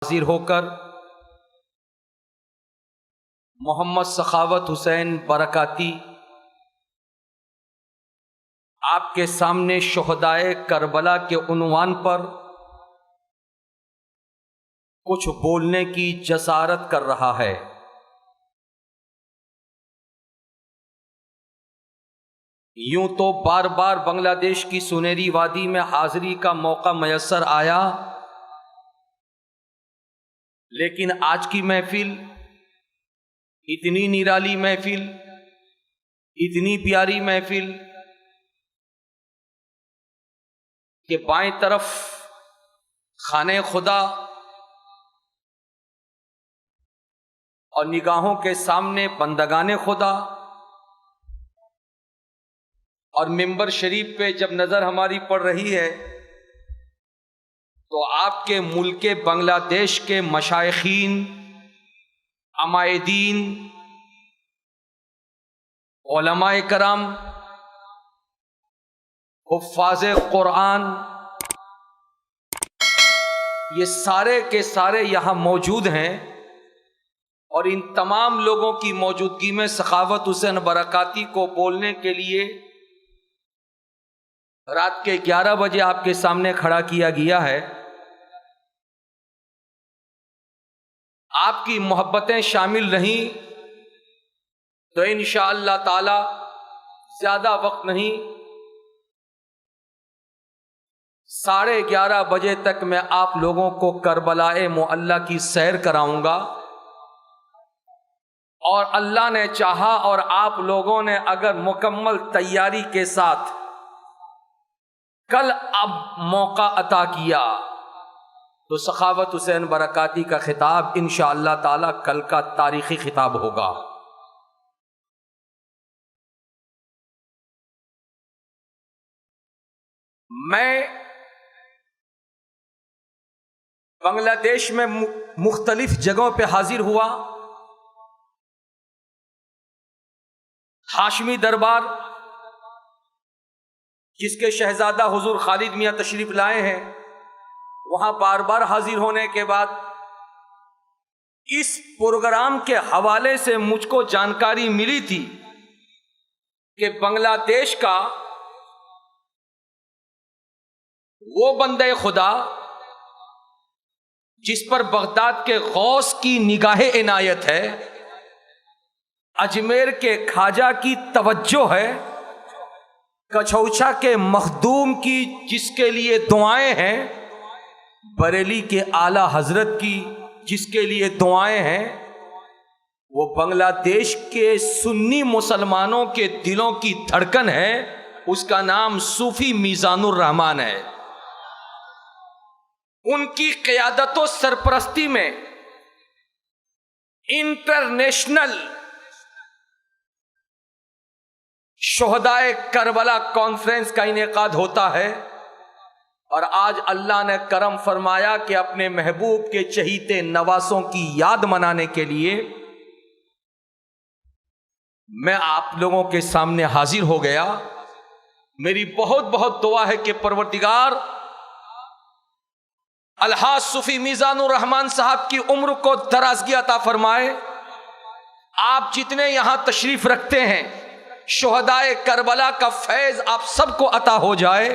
حاضر ہو کر محمد سخاوت حسین برکاتی آپ کے سامنے شہدائے کربلا کے عنوان پر کچھ بولنے کی جسارت کر رہا ہے۔ یوں تو بار بار بنگلہ دیش کی سنہری وادی میں حاضری کا موقع میسر آیا، لیکن آج کی محفل اتنی نرالی محفل، اتنی پیاری محفل کہ بائیں طرف خانہ خدا اور نگاہوں کے سامنے بندگان خدا، اور ممبر شریف پہ جب نظر ہماری پڑ رہی ہے تو آپ کے ملک بنگلہ دیش کے مشائخین، عمائدین، علماء کرام، حفاظ قرآن، یہ سارے کے سارے یہاں موجود ہیں، اور ان تمام لوگوں کی موجودگی میں سخاوت حسین برکاتی کو بولنے کے لیے رات کے 11 بجے آپ کے سامنے کھڑا کیا گیا ہے۔ آپ کی محبتیں شامل رہیں تو انشاءاللہ تعالی زیادہ وقت نہیں، 11:30 بجے تک میں آپ لوگوں کو کربلا معلی کی سیر کراؤں گا، اور اللہ نے چاہا اور آپ لوگوں نے اگر مکمل تیاری کے ساتھ کل اب موقع عطا کیا تو سخاوت حسین برکاتی کا خطاب انشاءاللہ تعالی کل کا تاریخی خطاب ہوگا۔ میں بنگلہ دیش میں مختلف جگہوں پہ حاضر ہوا۔ ہاشمی دربار جس کے شہزادہ حضور خالد میاں تشریف لائے ہیں، وہاں بار بار حاضر ہونے کے بعد اس پروگرام کے حوالے سے مجھ کو جانکاری ملی تھی کہ بنگلہ دیش کا وہ بندہ خدا جس پر بغداد کے غوث کی نگاہ عنایت ہے، اجمیر کے خواجہ کی توجہ ہے، کچھوچا کے مخدوم کی جس کے لیے دعائیں ہیں، بریلی کے اعلی حضرت کی جس کے لیے دعائیں ہیں، وہ بنگلہ دیش کے سنی مسلمانوں کے دلوں کی دھڑکن ہے، اس کا نام صوفی میزان الرحمان ہے۔ ان کی قیادت و سرپرستی میں انٹرنیشنل شہدائے کربلا کانفرنس کا انعقاد ہوتا ہے، اور آج اللہ نے کرم فرمایا کہ اپنے محبوب کے چہیتے نواسوں کی یاد منانے کے لیے میں آپ لوگوں کے سامنے حاضر ہو گیا۔ میری بہت بہت دعا ہے کہ پروردگار الحاج صوفی میزان الرحمان صاحب کی عمر کو درازگی عطا فرمائے۔ آپ جتنے یہاں تشریف رکھتے ہیں، شہدائے کربلا کا فیض آپ سب کو عطا ہو جائے،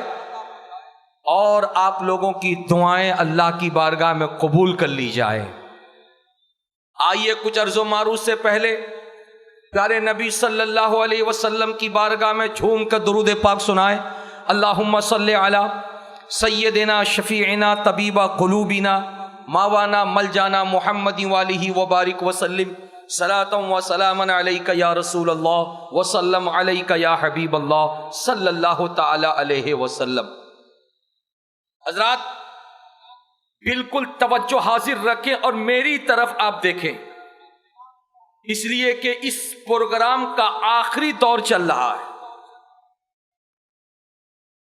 اور آپ لوگوں کی دعائیں اللہ کی بارگاہ میں قبول کر لی جائے۔ آئیے کچھ عرض و معروض سے پہلے پیارے نبی صلی اللہ علیہ وسلم کی بارگاہ میں جھوم کر درود پاک سنائیں۔ اللہم صلی علی سیدنا شفیعنا طبیب قلوبنا ماوانا ملجانا محمد والہ وبارک وسلم، صلاۃ و سلاما علیک یا رسول اللہ وسلم علیک یا حبیب اللہ صلی اللہ تعالی علیہ وسلم۔ حضرات بالکل توجہ حاضر رکھیں اور میری طرف آپ دیکھیں، اس لیے کہ اس پروگرام کا آخری دور چل رہا ہے۔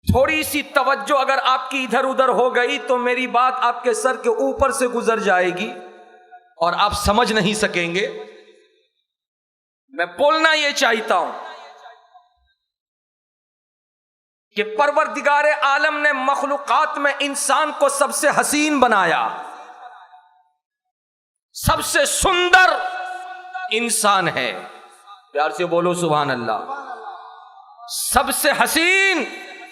تھوڑی سی توجہ اگر آپ کی ادھر ادھر ہو گئی تو میری بات آپ کے سر کے اوپر سے گزر جائے گی اور آپ سمجھ نہیں سکیں گے۔ میں بولنا یہ چاہتا ہوں کہ پروردگار عالم نے مخلوقات میں انسان کو سب سے حسین بنایا، सबसे सुंदर इंसान है। प्यार से बोलो सुभान अल्लाह। सबसे हसीन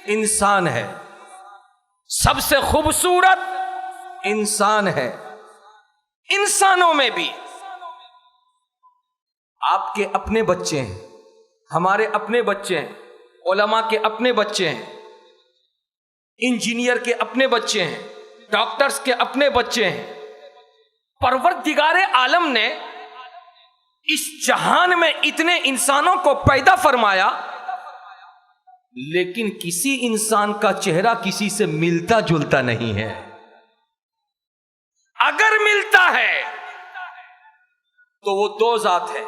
इंसान है, सबसे खूबसूरत इंसान है। इंसानों में भी आपके अपने बच्चे हैं, हमारे अपने बच्चे हैं, उलमा के अपने बच्चे हैं, इंजीनियर के अपने बच्चे हैं, डॉक्टर्स के अपने बच्चे हैं। परवरदिगार आलम ने इस जहान में इतने इंसानों को पैदा फरमाया, लेकिन किसी इंसान का चेहरा किसी से मिलता जुलता नहीं है। अगर मिलता है तो वो दो जात है।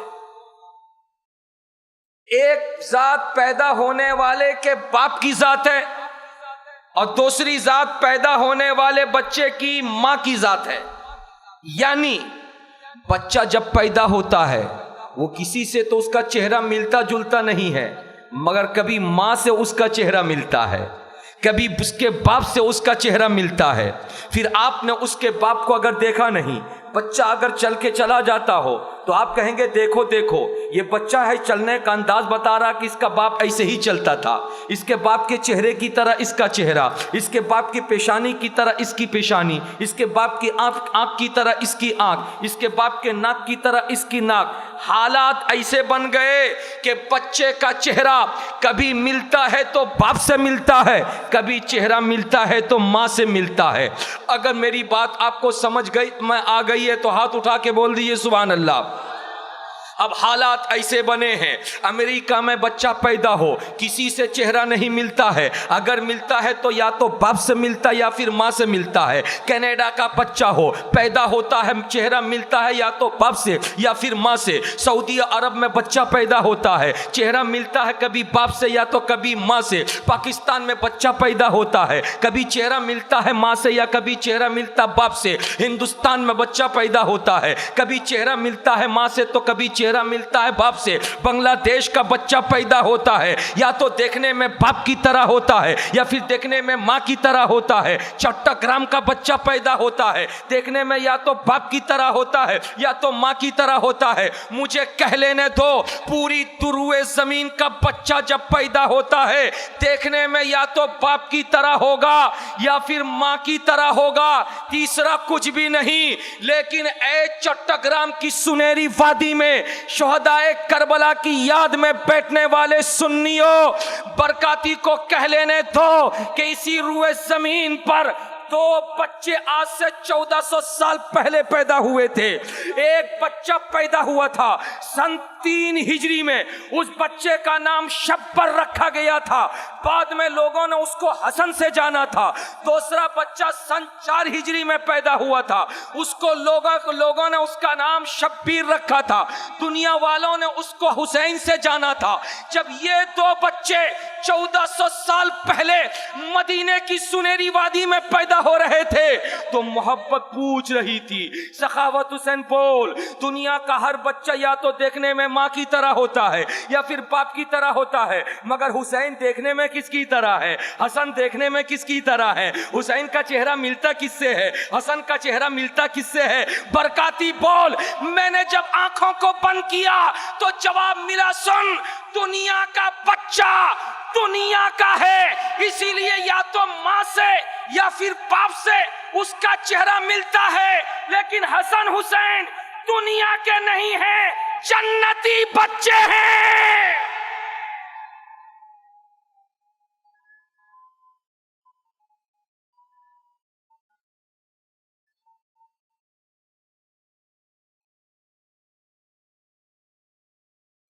एक जात पैदा होने वाले के बाप की जात है और दूसरी जात पैदा होने वाले बच्चे की मां की जात है। यानी बच्चा जब पैदा होता है वो किसी से तो उसका चेहरा मिलता जुलता नहीं है, मगर कभी मां से उसका चेहरा मिलता है, कभी उसके बाप से उसका चेहरा मिलता है। फिर आपने उसके बाप को अगर देखा नहीं, बच्चा अगर चल के चला जाता हो तो आप कहेंगे देखो देखो ये बच्चा है, चलने का अंदाज बता रहा कि इसका बाप ऐसे ही चलता था, इसके बाप के चेहरे की तरह इसका चेहरा, इसके बाप की पेशानी की तरह इसकी पेशानी, इसके बाप की आंख की तरह इसकी आंख, इसके बाप के नाक की तरह इसकी नाक। हालात ऐसे बन गए कि बच्चे का चेहरा कभी मिलता है तो बाप से मिलता है, कभी चेहरा मिलता है तो माँ से मिलता है। अगर मेरी बात आपको समझ गई मैं आ गई है तो हाथ उठा के बोल दीजिए सुभान अल्लाह। अब हालात ऐसे बने हैं, अमेरिका में बच्चा पैदा हो किसी से चेहरा नहीं मिलता है, अगर मिलता है तो या तो बाप से मिलता है या फिर माँ से मिलता है। कनाडा का बच्चा हो पैदा होता है, चेहरा मिलता है या तो बाप से या फिर माँ से। सऊदी अरब में बच्चा पैदा होता है, चेहरा मिलता है कभी बाप से या तो कभी माँ से। पाकिस्तान में बच्चा पैदा होता है, कभी चेहरा मिलता है माँ से या कभी चेहरा मिलता बाप से। हिंदुस्तान में बच्चा पैदा होता है, कभी चेहरा मिलता है माँ से तो कभी चेहरा मिलता है बाप से। बांग्लादेश का बच्चा पैदा होता है, या तो देखने में बाप की तरह होता है या फिर देखने में माँ की तरह होता है। चट्टग्राम का बच्चा पैदा होता है, देखने में या तो बाप की तरह होता है या तो माँ की तरह होता है। मुझे कह लेने दो, पूरी तुरुए जमीन का बच्चा जब पैदा होता है देखने में या तो बाप की तरह होगा या फिर माँ की तरह होगा, तीसरा कुछ भी नहीं। लेकिन ऐ चट्टग्राम की सुनहरी वादी में शोहदाए करबला की याद में बैठने वाले सुन्नियों, बरकाती को कह लेने दो कि इसी रुए जमीन पर दो बच्चे आज से 1400 साल पहले पैदा हुए थे। एक बच्चा पैदा हुआ था सन 3 हिजरी में, उस बच्चे का नाम शब्बर रखा गया था, बाद में लोगों ने उसको हसन से जाना था। दूसरा बच्चा सन 4 हिजरी में पैदा हुआ था, उसको लोगों ने उसका नाम शब्बीर रखा था, दुनिया वालों ने उसको हुसैन से जाना था। जब ये दो बच्चे 1400 साल पहले मदीने की सुनहरी वादी में पैदा हो रहे थे तो मोहब्बत पूछ रही थी, सखावत हुसैन बोल, दुनिया का हर बच्चा या तो देखने में माँ की तरह होता है या फिर बाप की तरह होता है, मगर हुसैन देखने में किसकी तरह है? हसन देखने में किसकी तरह है? हुसैन का चेहरा मिलता किससे है? हसन का चेहरा मिलता किससे है? बरकाती बोल, मैंने जब आंखों को बंद किया तो जवाब मिला, सुन, दुनिया का बच्चा दुनिया का है, इसीलिए या तो माँ से या फिर बाप से उसका चेहरा मिलता है, लेकिन हसन हुसैन दुनिया के नहीं हैं, जन्नती बच्चे हैं।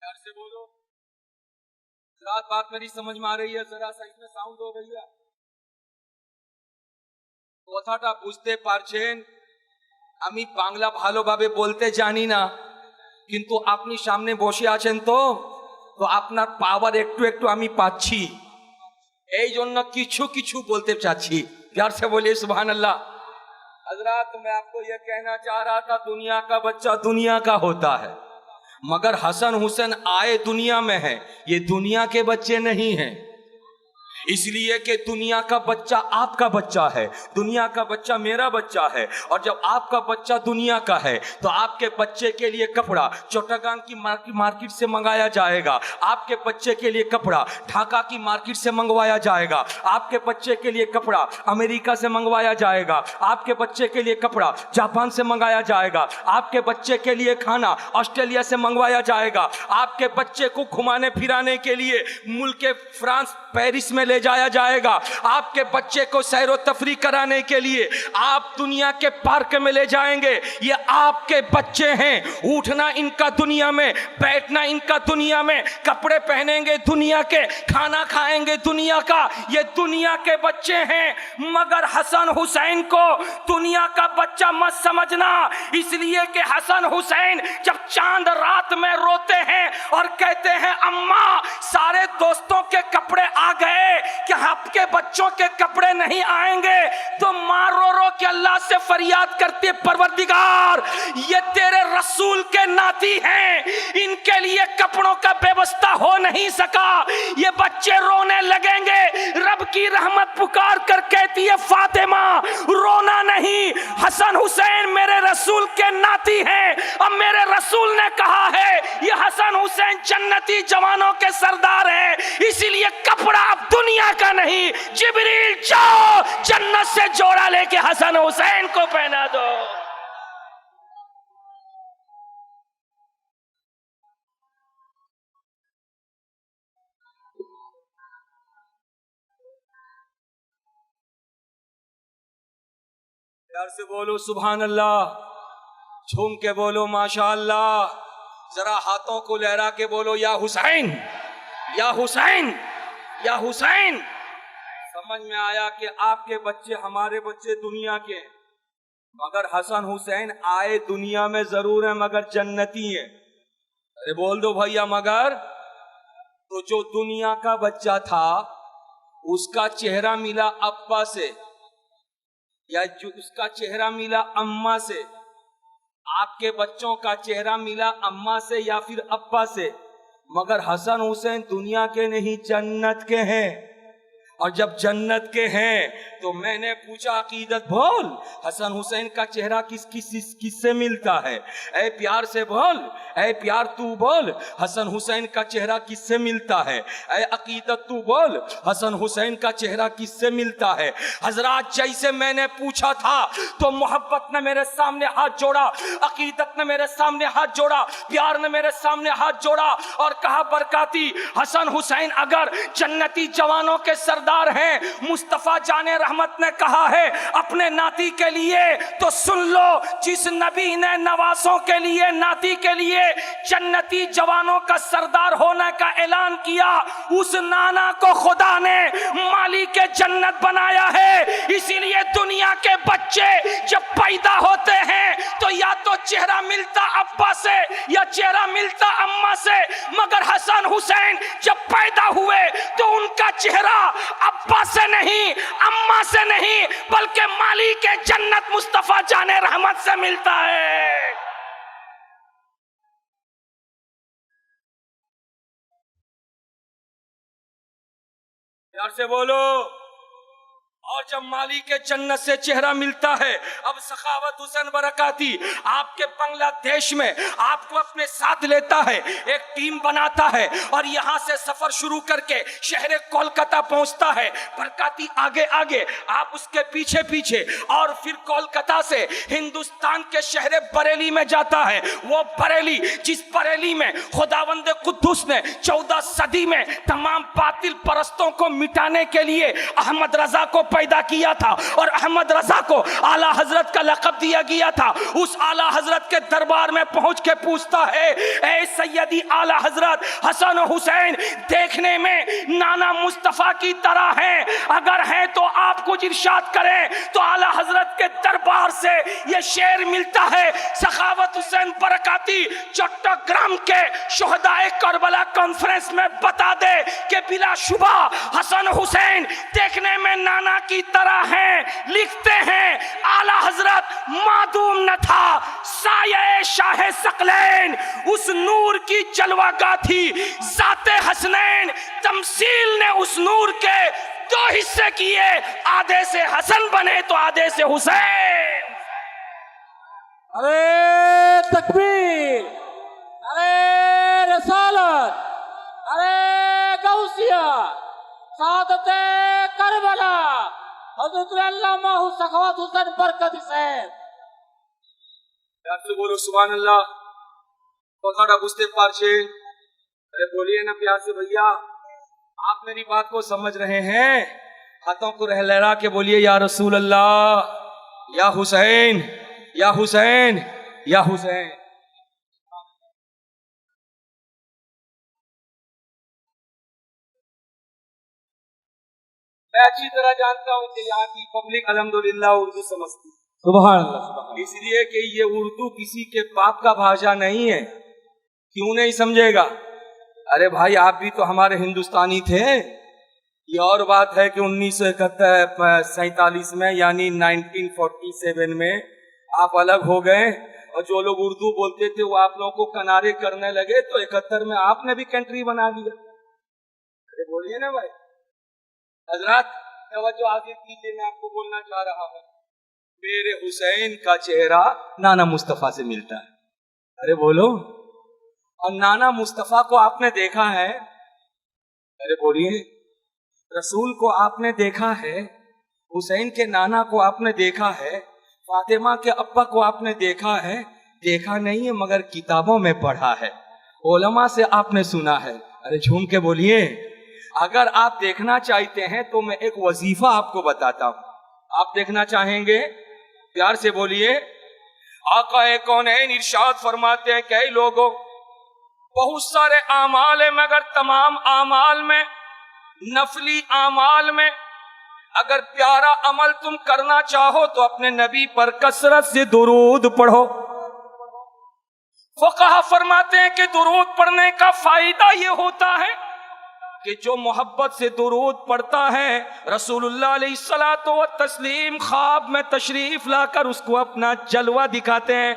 प्यार से बोलो, रात बात मेरी समझ में आ रही है? जरा सा इसमें साउंड हो भैया। কথাটা বুঝতে পারছেন? আমি বাংলা ভালোভাবে বলতে জানি না, কিন্তু আপনি সামনে বসে আছেন তো আপনার পাওয়ার একটু একটু আমি পাচ্ছি, এই জন্য কিছু কিছু বলতে চাচ্ছি। प्यार से बोलिए सुभान अल्लाह। हजरात, मैं आपको यह कहना चाह रहा था, दुनिया का बच्चा दुनिया का होता है, मगर हसन हुसैन आए दुनिया में है, ये दुनिया के बच्चे नहीं हैं। इसलिए कि दुनिया का बच्चा आपका बच्चा है, दुनिया का बच्चा मेरा बच्चा है। और जब आपका बच्चा दुनिया का है तो आपके बच्चे के लिए कपड़ा चौटागान की मार्केट से मंगाया जाएगा, आपके बच्चे के लिए कपड़ा ढाका की मार्केट से मंगवाया जाएगा, आपके बच्चे के लिए कपड़ा अमेरिका से मंगवाया जाएगा, आपके बच्चे के लिए कपड़ा जापान से मंगाया जाएगा, आपके बच्चे के लिए खाना ऑस्ट्रेलिया से मंगवाया जाएगा, आपके बच्चे को घुमाने फिराने के लिए मुल्क फ्रांस पेरिस में ले जाया जाएगा, आपके बच्चे को सैरो तफरी कराने के लिए आप दुनिया के पार्क में ले जाएंगे। ये आपके बच्चे हैं, उठना इनका दुनिया में, बैठना इनका दुनिया में, कपड़े पहनेंगे दुनिया के, खाना खाएंगे दुनिया का, ये दुनिया के बच्चे हैं। मगर हसन हुसैन को दुनिया का बच्चा मत समझना, इसलिए कि हसन हुसैन जब चांद रात में रोते हैं और कहते हैं अम्मा सारे दोस्तों के कपड़े आ गए, कि आपके बच्चों के कपड़े नहीं आएंगे, तो मां रो रो के अल्लाह से फरियाद करती है, परवरदिगार ये तेरे रसूल के नाती हैं, इनके लिए कपड़ों का व्यवस्था हो नहीं सका, ये बच्चे रोने लगेंगे। रब की रहमत पुकार कर कहती है फातिमा रोना नहीं, हसन हुसैन मेरे रसूल के नाती हैं। अब मेरे रसूल ने कहा है ये हसन हुसैन जन्नती जवानों के सरदार हैं, इसीलिए कपड़ा अब दुनिया का नहीं, जिब्रील जाओ जन्नत से जोड़ा लेके हसन हुसैन को पहना दो। प्यार से बोलो सुभान अल्लाह, झूम के बोलो माशा अल्लाह, जरा हाथों को लहरा के बोलो या हुसैन या हुसैन या हुसैन। समझ में आया कि आपके बच्चे हमारे बच्चे दुनिया के, मगर हसन हुसैन आए दुनिया में जरूर है मगर जन्नती है। अरे बोल दो भैया मगर। तो जो दुनिया का बच्चा था उसका चेहरा मिला अब्बा से या जो उसका चेहरा मिला अम्मा से, आपके बच्चों का चेहरा मिला अम्मा से या फिर अब्बा से, मगर हसन हुसैन दुनिया के नहीं जन्नत के हैं। और जब जन्नत के हैं तो मैंने पूछा अकीदत बोल हसन हुसैन का चेहरा किससे मिलता है? ऐ प्यार से बोल, ऐ प्यार तू बोल हसन हुसैन का चेहरा किससे मिलता है? ऐ अकीदत तू बोल हसन हुसैन का चेहरा किससे मिलता है? हजरात जैसे मैंने पूछा था तो मोहब्बत ने मेरे सामने हाथ जोड़ा, अकीदत ने मेरे सामने हाथ जोड़ा, प्यार ने मेरे सामने हाथ जोड़ा और कहा बरकाती हसन हुसैन अगर जन्नती जवानों के सरदार हैं, मुस्तफा जाने रहमत ने कहा है अपने नाती के लिए, तो सुन लो जिस नबी ने नवासों के लिए नाती के लिए जन्नती जवानों का सरदार होने का ऐलान किया, उस नाना को खुदा ने मालिक जन्नत बनाया है। इसीलिए दुनिया के बच्चे जब पैदा होते हैं तो या तो चेहरा मिलता अब्बा से या चेहरा मिलता अम्मा से, मगर हसन हुसैन जब पैदा हुए तो उनका चेहरा अब्बा से नहीं अम्मा से नहीं बल्कि मालिक जन्नत मुस्तफा जाने रहमत से मिलता है। प्यार से बोलो। और जब मालिक जन्नत से चेहरा मिलता है, अब सखावत हुसैन बरकाती आपके बांग्लादेश में आपको अपने साथ लेता है, एक टीम बनाता है और यहाँ से सफर शुरू करके शहर कोलकाता पहुँचता है। बरकाती आगे आगे, आप उसके पीछे पीछे, और फिर कोलकाता से हिंदुस्तान के शहर बरेली में जाता है। वो बरेली जिस बरेली में खुदावंद कुद्दूस ने 14 सदी में तमाम बातिल परस्तों को मिटाने के लिए अहमद रजा को पैदा किया था और अहमद रजा को आला हजरत का लक़ब दिया गया था। उस आला हजरत के दरबार में पहुंच के पूछता है, ए सैयदी आला हजरत हसन हुसैन देखने में नाना मुस्तफा की तरह हैं, अगर हैं तो आप कुछ इरशाद करें। तो आला हजरत के दरबार से ये शेर मिलता है, सखावत हुसैन बरकाती चट्टग्राम के शुहदाए करबला कॉन्फ्रेंस में बता दे कि बिला शुबा हसन हुसैन देखने में नाना की तरह हैं। लिखते हैं आला हजरत मादूम न था साये शाह सकलैन, उस नूर की जलवागा थी जाते हसनैन, तमसील ने उस नूर के दो हिस्से किए, आधे से हसन बने तो आधे से हुसैन। अरे तकबीर, अरे रसालत, अरे गौसिया, सादत करबला, हज़रत अल्लामा सखावत हुसैन बरकत हुसैन। बोलो सुभान अल्लाह। কথাটা বুঝতে পারছেন? अरे बोलिए ना प्यार से भैया, आप मेरी बात को समझ रहे हैं? हाथों को लहरा के बोलिए या रसूल अल्लाह, या हुसैन, या हुसैन, या हुसैन। मैं अच्छी तरह जानता हूँ कि यहाँ की पब्लिक अल्हम्दुलिल्लाह उर्दू समझती है। सुभान अल्लाह, सुभान अल्लाह। इसलिए कि ये उर्दू किसी के बाप का भाषा नहीं है। क्यों नहीं समझेगा? अरे भाई आप भी तो हमारे हिंदुस्तानी थे। ये और बात है कि 1947 में यानी 1947 में आप अलग हो गए और जो लोग उर्दू बोलते थे वो आप लोगों को किनारे करने लगे, तो 71 में आपने भी कंट्री बना लिया। अरे बोलिए ना भाई। हजरत तवज्जो आगे कीजिए, मैं आपको बोलना चाह रहा हूँ, मेरे हुसैन का चेहरा नाना मुस्तफा से मिलता है। अरे बोलो। और नाना मुस्तफा को आपने देखा है? अरे बोलिए। रसूल को आपने देखा है? हुसैन के नाना को आपने देखा है? फातिमा के अब्बा को आपने देखा है? देखा नहीं है मगर किताबों में पढ़ा है, उलमा से आपने सुना है। अरे झूम के बोलिए। अगर आप देखना चाहते हैं तो मैं एक वजीफा आपको बताता हूँ, आप देखना चाहेंगे? प्यार से बोलिए। आका कौनैन इरशाद फरमाते हैं, कई लोगों बहुत सारे आमाल है मगर तमाम आमाल में, नफली आमाल में अगर प्यारा अमल तुम करना चाहो तो अपने नबी पर कसरत से दुरूद पढ़ो। फुक़हा फरमाते हैं कि दुरूद पढ़ने का फायदा ये होता है कि जो मोहब्बत से दुरूद पढ़ता है, रसूलुल्लाह अलैहिस्सलातो व तस्लीम ख्वाब में तशरीफ लाकर उसको अपना जलवा दिखाते हैं।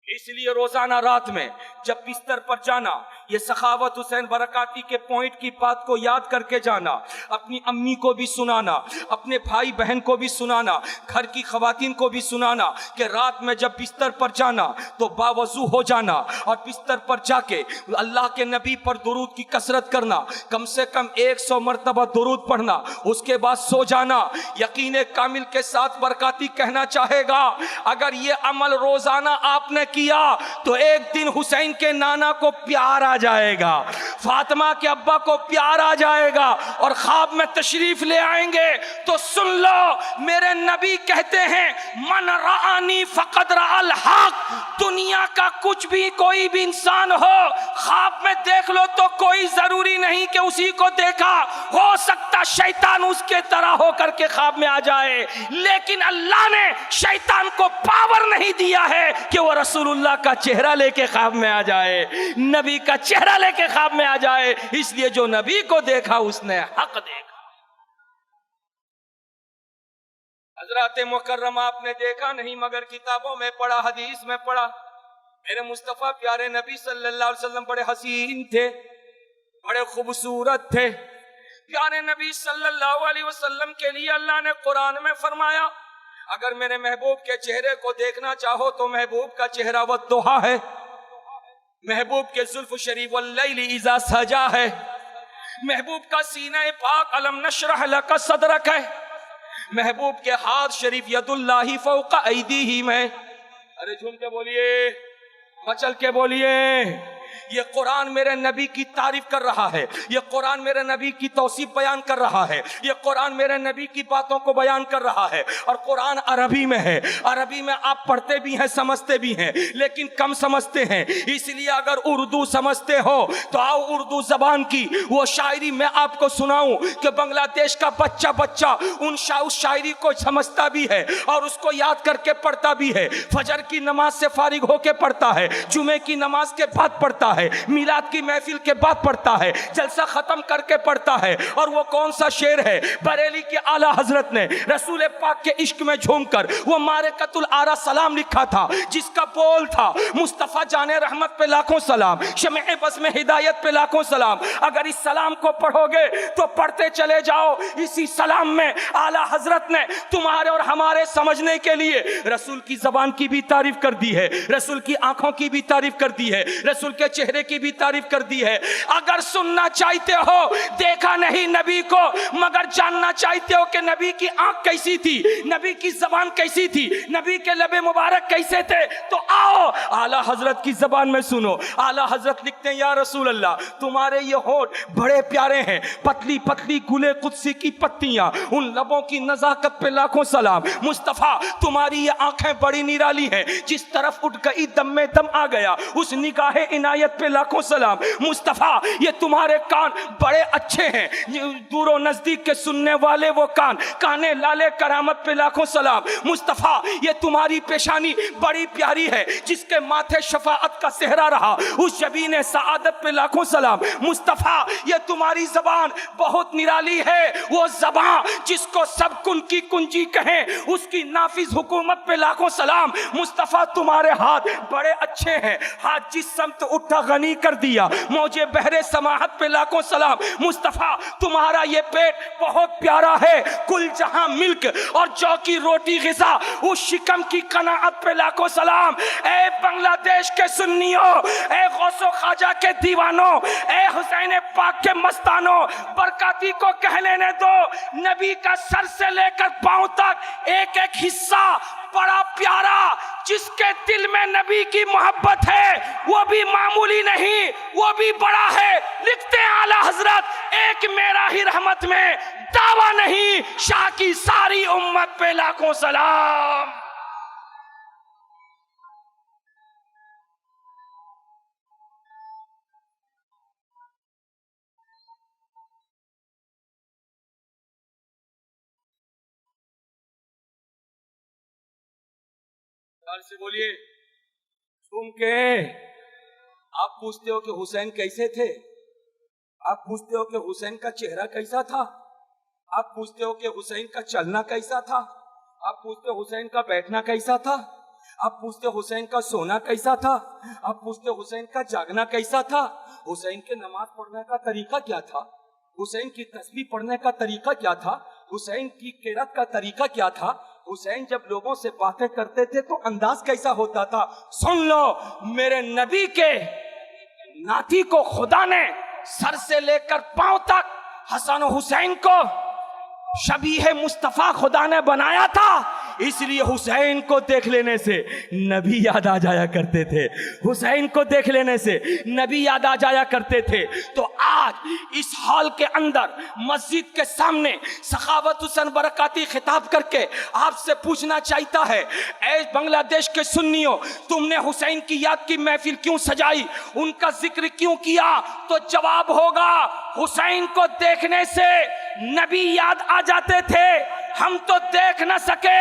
इसलिए रोजाना रात में जब बिस्तर पर जाना, ये सखावत हुसैन बरकाती के पॉइंट की बात को याद करके जाना, अपनी अम्मी को भी सुनाना, अपने भाई बहन को भी सुनाना, घर की खवातीन को भी सुनाना कि रात में जब बिस्तर पर जाना तो बावजू हो जाना और बिस्तर पर जाके अल्लाह के नबी पर दुरूद की कसरत करना, कम से कम 100 मरतबा दुरूद पढ़ना, उसके बाद सो जाना। यकीन कामिल के साथ बरकाती कहना चाहेगा, अगर ये अमल रोजाना आपने किया तो एक दिन हुसैन के नाना को प्यार आ जाएगा, फातिमा के अब्बा को प्यार आ जाएगा और ख्वाब में तशरीफ ले आएंगे। तो सुन लो, मेरे नबी कहते हैं, मन रानी फकद राल हक। दुनिया का कुछ भी कोई भी इंसान हो, ख्वाब में देख लो तो कोई जरूरी नहीं कि उसी को देखा, हो सकता शैतान उसके तरह होकर के ख्वाब में आ जाए, लेकिन अल्लाह ने शैतान को पावर नहीं दिया है कि वो रसूलुल्लाह का चेहरा लेके ख्वाब में आ जाए, नबी का चेहरा लेके ख्वाब में आ जाए। इसलिए जो नबी को देखा उसने हक देखा। हजरत मुकर्रमा आपने देखा नहीं मगर किताबों में पढ़ा, हदीस में पढ़ा। मेरे मुस्तफा प्यारे नबी सल्लल्लाहु अलैहि वसल्लम बड़े हसीन थे, बड़े खूबसूरत थे। प्यारे नबी सल्लल्लाहु अलैहि वसल्लम के लिए अल्लाह ने कुरान में फरमाया, अगर मेरे महबूब के चेहरे को देखना चाहो तो महबूब का चेहरा वद्दुहा है, महबूब के जुल्फ शरीफ वल्लैली इज़ा सजा है, महबूब का सीना पाक अलम नशरह लका सदरक है, महबूब के हाथ शरीफ यदुल्लाहि फौका ऐदीहिम है। अरे झूम के बोलिए, मचल के बोलिए। ये कुरान मेरे नबी की तारीफ कर रहा है, ये कुरान मेरे नबी की तौसीफ बयान कर रहा है, ये कुरान मेरे नबी की बातों को बयान कर रहा है। और कुरान अरबी में है, अरबी में आप पढ़ते भी हैं, समझते भी हैं, लेकिन कम समझते हैं। इसलिए अगर उर्दू समझते हो तो आओ उर्दू जबान की वो शायरी मैं आपको सुनाऊं कि बांग्लादेश का बच्चा बच्चा उस शायरी को समझता भी है और उसको याद करके पढ़ता भी है। फजर की नमाज से फारिग होके पढ़ता है, जुमे की नमाज के बाद पढ़ता पढ़ता है, मिलाद की महफिल के बाद पढ़ता है, जलसा खत्म करके पढ़ता है। और वो कौन सा शेर है? बरेली के आला हजरत ने रसूल पाक के इश्क में झूमकर वो मारिकतुल आरा सलाम लिखा था, जिसका बोल था मुस्तफा जाने रहमत पे लाखों सलाम, शमे बस में हिदायत पे लाखों सलाम। अगर इस सलाम को पढ़ोगे तो पढ़ते चले जाओ। इसी सलाम में आला हजरत ने तुम्हारे और हमारे समझने के लिए रसूल की जबान की भी तारीफ कर दी है, रसूल की आंखों की भी तारीफ कर दी है, रसूल के चेहरे की भी तारीफ कर दी है। अगर सुनना चाहते हो, देखा नहीं नबी को, मगर जानना चाहते हो कि नबी की आंख कैसी थी, नबी की जबान कैसी थी, नबी के लबे मुबारक कैसे थे, तो आओ आला हजरत की जबान में सुनो। आला हजरत लिखते हैं, या रसूल अल्लाह, तुम्हारे ये होठ बड़े प्यारे हैं, पतली पतली गुले कुदसी की पत्तियां, उन लबों की नजाकत पे लाखों सलाम। मुस्तफा तुम्हारी ये आंखें बड़ी निराली हैं, जिस तरफ उठ गई दम में दम आ गया, उस निगाहे इनायत पे लाखों सलाम। मुस्तफा ये तुम्हारे कान बड़े अच्छे हैं, दूरों नजदीक के सुनने वाले वो कान, काने लाले करामत पे लाखों सलाम। मुस्तफा ये तुम्हारी पेशानी बड़ी प्यारी है, जिसके माथे शफाअत का सेहरा रहा, उस शबीने सआदत पे लाखों सलाम। मुस्तफा ये तुम्हारी जबान बहुत निराली है, वो जबान जिसको सब कुन की कुंजी कहें, उसकी नाफिज हुकूमत पे लाखों सलाम। मुस्तफा तुम्हारे हाथ बड़े अच्छे हैं, हाथ जिस समत उठा गनी कर दिया, मौजे बहरे समाहत पे लाखों सलाम। मुस्तफा तुम्हारा ये पेट बहुत प्यारा है, कुल जहां मिल्क और जौ की रोटी गिज़ा, उस शिकम की कनाअत पे लाखों सलाम। ए बांग्लादेश के सुन्नियों, ए गौसो ख्वाजा के दीवानों, ए हुसैन पाक के मस्तानों, बरकाती को कह लेने दो, नबी का सर से लेकर पांव तक एक एक हिस्सा बड़ा प्यारा, जिसके दिल में नबी की मोहब्बत है, वो भी मामूली नहीं, वो भी बड़ा है। लिखते हैं आला हजरत, एक मेरा ही रहमत में दावा नहीं, शाह की सारी उम्मत पे लाखों सलाम। से बोलिए तुम के। आप पूछते हो कि हुसैन कैसे थे, आप पूछते हो कि हुसैन का चेहरा कैसा था, आप पूछते हो कि हुसैन का चलना कैसा था, आप पूछते हो हुसैन का बैठना कैसा था, आप पूछते हो हुसैन का सोना कैसा था, आप पूछते हो हुसैन का जागना कैसा था, हुसैन के नमाज पढ़ने का तरीका क्या था, हुसैन की तस्बीह पढ़ने का तरीका क्या था, हुसैन की किरात का तरीका क्या था, हुसैन जब लोगों से बातें करते थे तो अंदाज कैसा होता था। सुन लो, मेरे नबी के नाती को खुदा ने सर से लेकर पांव तक हसन हुसैन को शबीह मुस्तफा खुदा ने बनाया था, इसलिए हुसैन को देख लेने से नबी याद आ जाया करते थे, हुसैन को देख लेने से नबी याद आ जाया करते थे। तो आज इस हॉल के अंदर मस्जिद के सामने सखावत हुसैन बरकाती खिताब करके आपसे पूछना चाहता है, ऐ बांग्लादेश के सुन्नियों, तुमने हुसैन की याद की महफिल क्यों सजाई, उनका जिक्र क्यों किया? तो जवाब होगा, हुसैन को देखने से नबी याद आ जाते थे, हम तो देख न सके,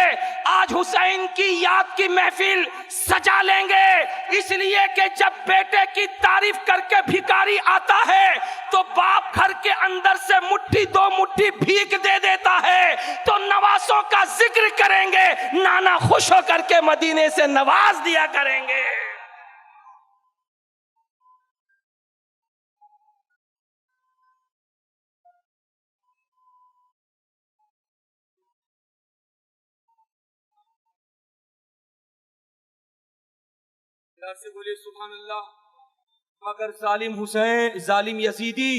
आज हुसैन की याद की महफिल सजा लेंगे। इसलिए कि जब बेटे की तारीफ करके भिखारी आता है तो बाप घर के अंदर से मुट्ठी दो मुट्ठी भीख दे देता है, तो नवासों का जिक्र करेंगे, नाना खुश होकर के मदीने से नवाज दिया करेंगे। से बोलिए सुभान अल्लाह। मगर जालिम हुसैन, जालिम यजीदी,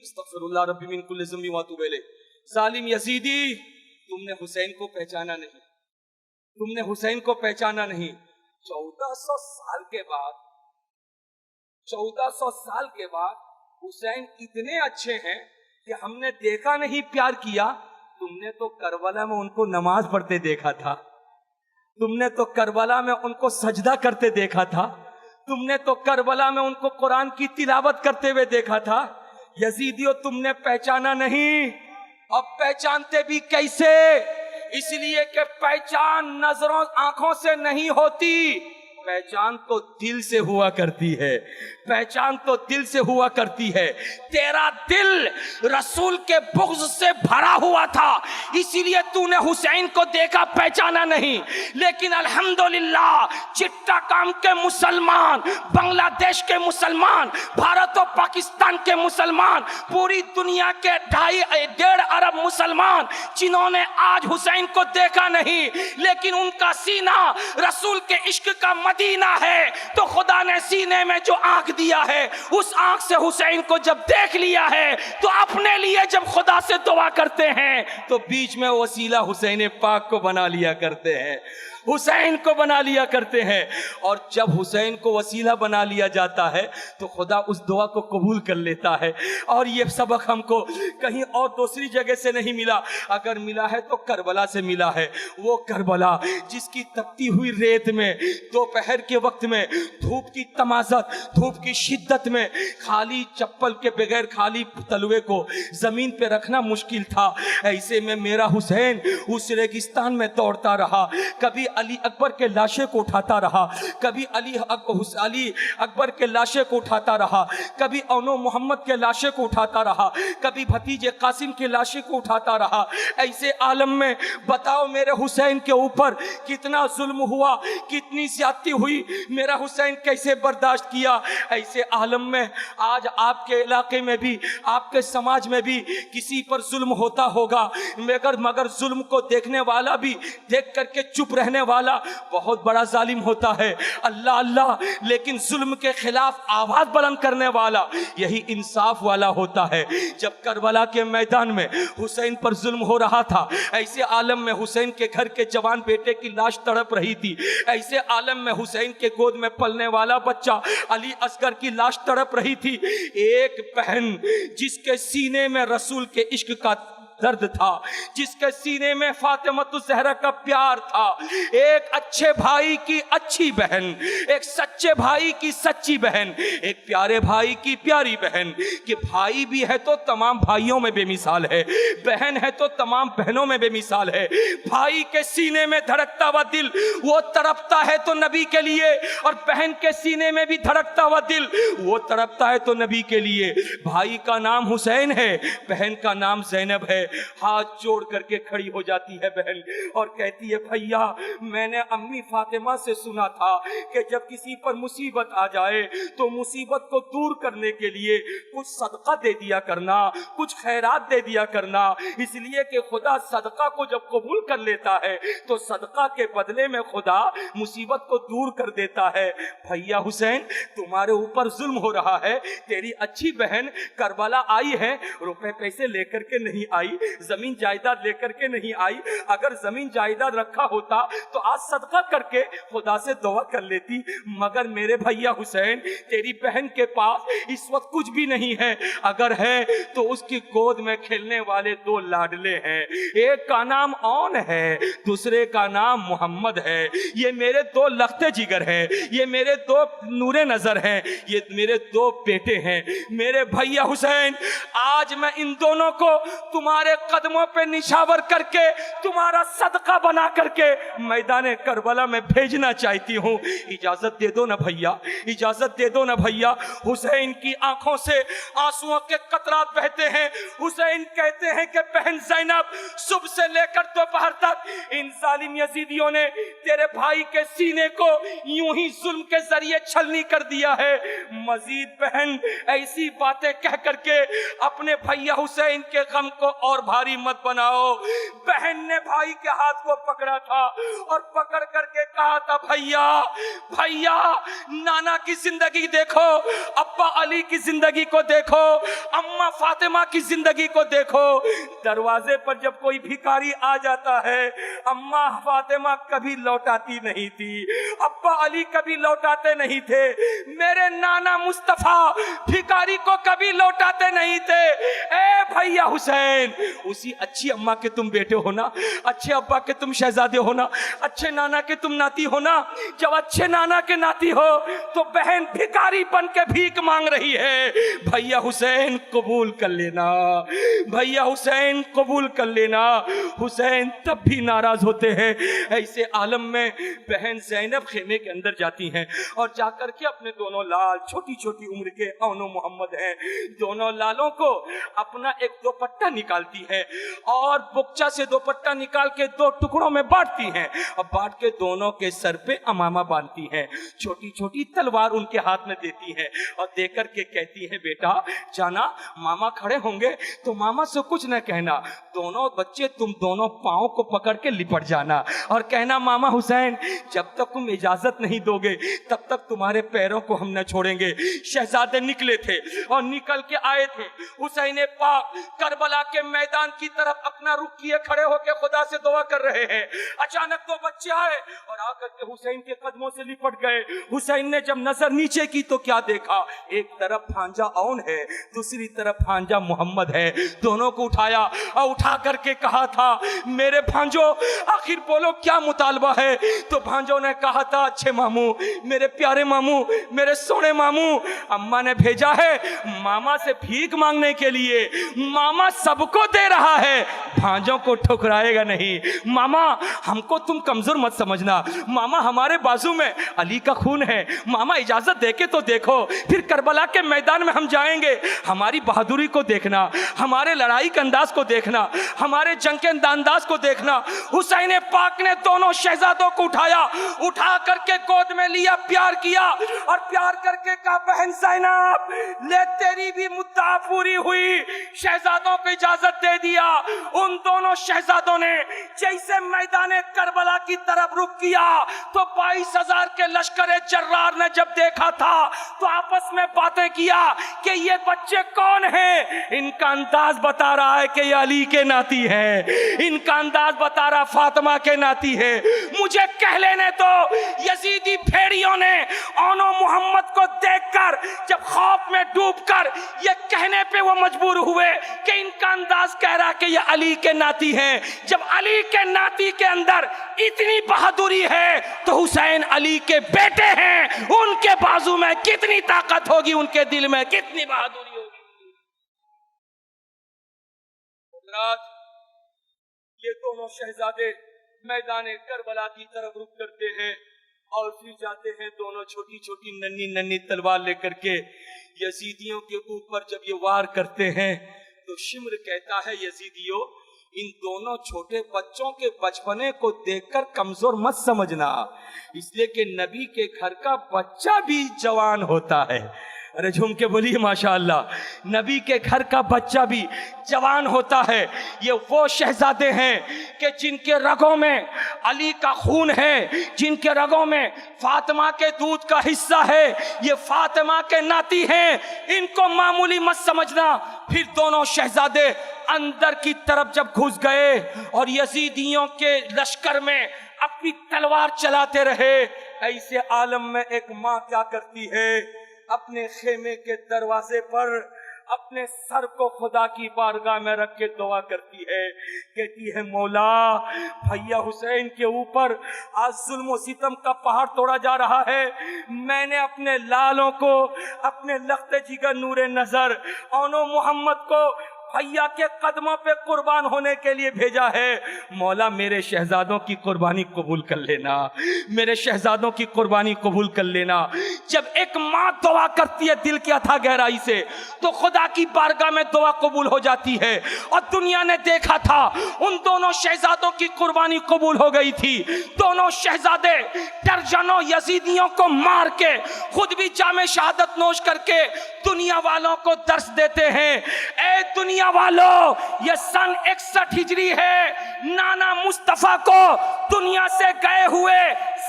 अस्तगफिरुल्लाह रब्बी मिन कुल्ली ज़म्बि व अतूबु इलैह, जालिम यजीदी, तुमने हुसैन को पहचाना नहीं, तुमने हुसैन को पहचाना नहीं। 1400 साल के बाद, 1400 साल के बाद हुसैन इतने अच्छे हैं कि हमने देखा नहीं प्यार किया। तुमने तो करबला में उनको नमाज पढ़ते देखा था, तुमने तो करबला में उनको सजदा करते देखा था, तुमने तो करबला में उनको कुरान की तिलावत करते हुए देखा था। यजीदियों, तुमने पहचाना नहीं। अब पहचानते भी कैसे? इसलिए कि पहचान नजरों आंखों से नहीं होती, पहचान तो दिल से हुआ करती है, पहचान तो दिल से हुआ करती है। तेरा दिल रसूल के बुग़्ज़ से भरा हुआ था, इसीलिए तूने हुसैन को देखा, पहचाना नहीं। लेकिन अल्हम्दुलिल्लाह चिट्टागांव के मुसलमान, बांग्लादेश के मुसलमान, भारत और पाकिस्तान के मुसलमान, पूरी दुनिया के 2.5 अरब मुसलमान जिन्होंने आज हुसैन को देखा नहीं, लेकिन उनका सीना रसूल के इश्क का मदीना है, तो खुदा ने सीने में जो आंख दिया है, उस आंख से हुसैन को जब देख लिया है, तो अपने लिए जब खुदा से दुआ करते हैं तो बीच में वसीला हुसैन पाक को बना लिया करते हैं, हुसैन को बना लिया करते हैं। और जब हुसैन को वसीला बना लिया जाता है तो खुदा उस दुआ को कबूल कर लेता है। और ये सबक हमको कहीं और दूसरी जगह से नहीं मिला, अगर मिला है तो करबला से मिला है। वो करबला जिसकी तपती हुई रेत में दोपहर के वक्त में धूप की तमाज़त, धूप की शिद्दत में खाली चप्पल के बगैर खाली तलवे को जमीन पे रखना मुश्किल था, ऐसे में मेरा हुसैन उस रेगिस्तान में दौड़ता रहा, कभी अली अकबर के लाशे को उठाता रहा, कभी अली अकबर के लाशे को उठाता रहा, कभी औनो मोहम्मद के लाशे को उठाता रहा, कभी भतीजे कासिम के लाशे को उठाता रहा। ऐसे आलम में बताओ मेरे हुसैन के ऊपर कितना जुल्म हुआ, कितनी ज्यादती हुई, मेरा हुसैन कैसे बर्दाश्त किया। ऐसे आलम में आज आपके इलाके में भी, आपके समाज में भी किसी पर जुल्म होता होगा, मगर जुल्म को देखने वाला भी देख करके चुप रहने वाला बहुत बड़ा जालिम होता है। अल्लाह अल्लाह, लेकिन जुल्म के खिलाफ आवाज बुलंद करने वाला यही इंसाफ वाला होता है। जब करबला के मैदान में हुसैन पर जुल्म हो रहा था, ऐसे आलम में हुसैन के घर के जवान बेटे की लाश तड़प रही थी, ऐसे आलम में हुसैन के गोद में पलने वाला बच्चा अली असगर की लाश तड़प रही थी। एक बहन जिसके सीने में रसूल के इश्क का दर्द था, जिसके सीने में फातिमतुज़ ज़हरा का प्यार था, एक अच्छे भाई की अच्छी बहन, एक सच्चे भाई की सच्ची बहन, एक प्यारे भाई की प्यारी बहन, कि भाई भी है तो तमाम भाइयों में बेमिसाल है, बहन है तो तमाम बहनों में बेमिसाल है। भाई के सीने में धड़कता हुआ दिल वो तड़पता है तो नबी के लिए, और बहन के सीने में भी धड़कता हुआ दिल वो तड़पता है तो नबी के लिए। भाई का नाम हुसैन है, बहन का नाम ज़ैनब है। हाथ जोड़ करके खड़ी हो जाती है बहन और कहती है, भैया मैंने अम्मी फातिमा से सुना था कि जब किसी पर मुसीबत आ जाए तो मुसीबत को दूर करने के लिए कुछ सदका दे दिया करना, कुछ खैरात दे दिया करना, इसलिए कि खुदा सदका को जब कबूल कर लेता है तो सदका के बदले में खुदा मुसीबत को दूर कर देता है। भैया हुसैन तुम्हारे ऊपर जुल्म हो रहा है, तेरी अच्छी बहन करबला आई है, रुपए पैसे लेकर के नहीं आई, जमीन जायदाद लेकर के नहीं आई, अगर जमीन जायदाद रखा होता तो आज सदका करके खुदा से दुआ कर लेती, मगर मेरे भैया हुसैन तेरी बहन के पास इस वक्त कुछ भी नहीं है, अगर है तो उसकी गोद में खेलने वाले 2 लाडले हैं, एक का नाम औन है, दूसरे का नाम मोहम्मद है। ये मेरे 2 लख्ते जिगर हैं, ये मेरे 2 नूरे नजर हैं, ये मेरे 2 बेटे हैं। मेरे भैया हुसैन आज मैं इन दोनों को तुम्हारे कदमों पे निशावर करके तुम्हारा सदका बना करके मैदान करबला में भेजना चाहती हूँ। इजाजत दे दो ना भैया, इजाजत दे दो ना भैया। हुसैन की आंखों से आंसुओं के कतरात बहते हैं। हुसैन कहते हैं कि बहन ज़ैनब, सुबह से लेकर दोपहर तक इन जालिम यजीदियों ने तेरे भाई के सीने को यूं ही जुल्म के जरिए छलनी कर दिया है। मजीद बहन ऐसी बातें कह करके अपने भैया हुसैन के गम को और भारी मत बनाओ। बहन ने भाई के हाथ को पकड़ा था और पकड़ करके कहा था, भैया भैया नाना की जिंदगी देखो, अब्बा अली की जिंदगी को देखो, अम्मा फातिमा की जिंदगी को देखो। दरवाजे पर जब कोई भिखारी आ जाता है, अम्मा फातिमा कभी लौटाती नहीं थी, अब्बा अली कभी लौटाते नहीं थे, मेरे नाना मुस्तफा भिखारी को कभी लौटाते नहीं थे। ए भैया हुसैन, उसी अच्छी अम्मा के तुम बेटे हो ना, अच्छे अब्बा के तुम शहजादे हो ना, अच्छे नाना के तुम नाती हो ना। जब अच्छे नाना के नाती हो तो बहन भिखारी बन के भीख मांग रही है। भैया हुसैन कबूल कर लेना, भैया हुसैन कबूल कर लेना। हुसैन तब भी नाराज होते हैं। ऐसे आलम में बहन ज़ैनब खेमे के अंदर जाती हैं और जाकर के अपने दोनों लाल, छोटी छोटी उम्र के औनो मोहम्मद हैं, दोनों लालों को अपना एक दोपट्टा निकालती है और बुकचा से दोपट्टा निकाल के दो टुकड़ों में बांटती हैं और बांट के दोनों के सर पे अमामा बांधती हैं, छोटी छोटी तलवार उनके हाथ में देती हैं और देकर के कहती है, बेटा जाना, मामा खड़े होंगे तो मामा से कुछ न कहना, दोनों बच्चे तुम दोनों पाँव को पकड़ के लिपट जाना और कहना, मामा हुसैन जब तक तुम इजाजत नहीं दोगे तब तक तुम्हारे पैरों को हम न छोड़ेंगे। शहजादे निकले थे और निकल के आए थे। हुसैन पाक करबला के मैदान की तरफ अपना रुख किए खड़े होकर खुदा से दुआ कर रहे हैं। अचानक दो बच्चे आए और आकर के हुसैन के कदमों से लिपट गए। हुसैन ने जब नजर नीचे की तो क्या देखा, एक तरफ भांजा औन है, दूसरी तरफ भांजा मोहम्मद है। दोनों को उठाया और उठा करके कहा था, मेरे भांजो आखिर बोलो क्या मुतालबा है। तो भांजों ने कहा था, अच्छे मामू, मेरे प्यारे मामू, मेरे सोने मामू, अम्मा ने भेजा है मामा से भीख मांगने के लिए। मामा सबको दे रहा है, भांजों को ठुकराएगा नहीं। मामा हमको तुम कमजोर मत समझना, मामा हमारे बाजू में अली का खून है। मामा इजाजत देके तो देखो, फिर करबला के मैदान में हम जाएंगे, हमारी बहादुरी को देखना, हमारे लड़ाई के अंदाज को देखना, हमारे जंग के अंदाज को देखना। हुसैन पाक ने दोनों शहजादों को उठाया, उठा करके गोद में लिया, प्यार किया और प्यार करके कहा, बहन ज़ैनब ले तेरी भी मुद्दा पूरी हुई। शहजादों को इजाजत दे दिया। उन दोनों शहजादों ने जैसे मैदान करबला की तरफ रुख किया तो 22,000 के लश्कर जर्रार ने जब देखा था तो आपस में बातें किया कि ये बच्चे कौन हैं। इनका अंदाज बता रहा है कि ये अली के नाती है, इनका अंदाज बता रहा फातिमा के नाती है। मुझे कह लेने तो यजीदी भेड़ियों ने औनो मोहम्मद को देखकर जब खौफ में डूबकर ये कहने पे वो मजबूर हुए कि इनका अंदाज कह रहा कि ये अली के नाती हैं। जब अली के नाती के अंदर इतनी बहादुरी है तो हुसैन अली के बेटे हैं, उनके बाजू में कितनी ताकत होगी, उनके दिल में कितनी बहादुरी होगी। ये दोनों शहजादे मैदान करबला की तरफ रुख करते हैं और फिर जाते हैं दोनों छोटी छोटी नन्ही नन्ही तलवार लेकर के यजीदियों के ऊपर। जब ये वार करते हैं तो शिम्र कहता है, यजीदियों इन दोनों छोटे बच्चों के बचपने को देखकर कमजोर मत समझना, इसलिए कि नबी के घर का बच्चा भी जवान होता है। अरे झूम के बोलिए माशाअल्लाह, नबी के घर का बच्चा भी जवान होता है। ये वो शहजादे हैं कि जिनके रगों में अली का खून है, जिनके रगों में फातिमा के दूध का हिस्सा है, ये फातिमा के नाती हैं, इनको मामूली मत समझना। फिर दोनों शहजादे अंदर की तरफ जब घुस गए और यजीदियों के लश्कर में अपनी तलवार चलाते रहे, ऐसे आलम में एक माँ क्या करती है, अपने खेमे के दरवाजे पर अपने सर को खुदा की बारगाह में रख के दुआ करती है, कहती है, मौला भैया हुसैन के ऊपर आज जुल्म और सितम का पहाड़ तोड़ा जा रहा है। मैंने अपने लालों को, अपने लख्ते जिगर नूरे नजर औनो मोहम्मद को भैया के कदमों पे कुर्बान होने के लिए भेजा है। मौला मेरे शहजादों की कुर्बानी कबूल कर लेना, मेरे शहजादों की कुर्बानी कबूल कर लेना। जब एक माँ दुआ करती है दिल की अथाह गहराई से तो खुदा की बारगाह में दुआ कबूल हो जाती है। और दुनिया ने देखा था उन दोनों शहजादों की कुर्बानी कबूल हो गई थी। दोनों शहजादे दर्जनों यजीदियों को मार के खुद भी जामे शहादत नोश करके दुनिया वालों को दर्श देते हैं। ए दुनिया वालों, ये सन 61 हिजरी है। नाना मुस्तफा को दुनिया से गए हुए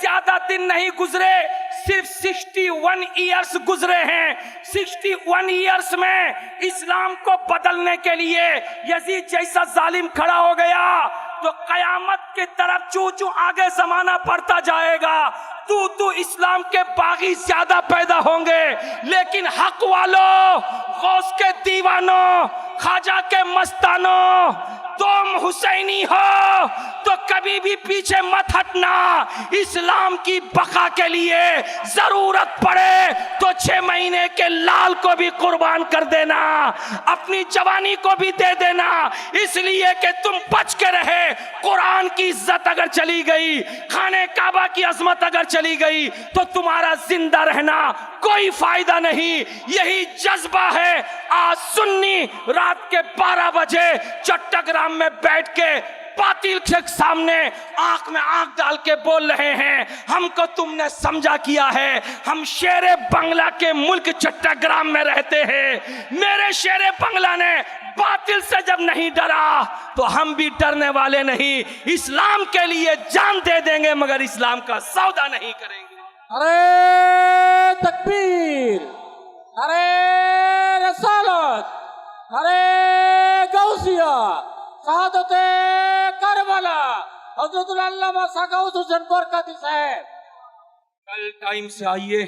ज्यादा दिन नहीं गुजरे, सिर्फ 61 ईयर्स गुजरे हैं। 61 ईयर्स में इस्लाम को बदलने के लिए यजीद जैसा जालिम खड़ा हो गया तो कयामत की तरफ चू चू आगे जमाना बढ़ता जाएगा। तू इस्लाम के बागी ज्यादा पैदा होंगे, लेकिन हक वालों, गौस के दीवानों, ख्वाजा के मस्तानों, तुम हुसैनी हो तो कभी भी पीछे मत हटना। इस्लाम की बका के लिए जरूरत पड़े तो 6 महीने के लाल को भी कुर्बान कर देना, अपनी जवानी को भी दे देना, इसलिए कि तुम बच के रहे। कुरान की इज्जत अगर चली गई, खाने काबा की अजमत अगर चली गई, तो तुम्हारा जिंदा रहना कोई फायदा नहीं। यही जज्बा है। आज सुन्नी रात के 12 बजे चट्टग्राम में बैठ के बातिल के सामने आंख में आंख डाल के बोल रहे हैं, हमको तुमने समझा किया है। हम शेरे बंगला के मुल्क चट्टग्राम में रहते हैं। मेरे शेरे बंगला ने बातिल से जब नहीं डरा तो हम भी डरने वाले नहीं। इस्लाम के लिए जान दे देंगे, मगर इस्लाम का सौदा नहीं करेंगे। अरे तकबीर, अरे रसालत, अरे गौसिया, शहादत करबला, हजरतुल अल्लामा गौस हुसैन बरकती साहब। कल टाइम से आइए,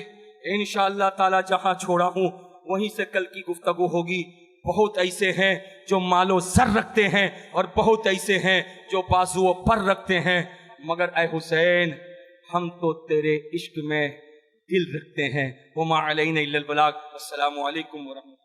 इंशाअल्लाह ताला जहां छोड़ा हूं वहीं से कल की गुफ्तगू होगी। बहुत ऐसे हैं जो मालो सर रखते हैं और बहुत ऐसे हैं जो बाजुओं पर रखते हैं, मगर ऐ हुसैन हम तो तेरे इश्क में दिल रखते हैं। वमा अलैना इल्लल बलाग। अस्सलामु अलैकुम व रहमतुल्लाह।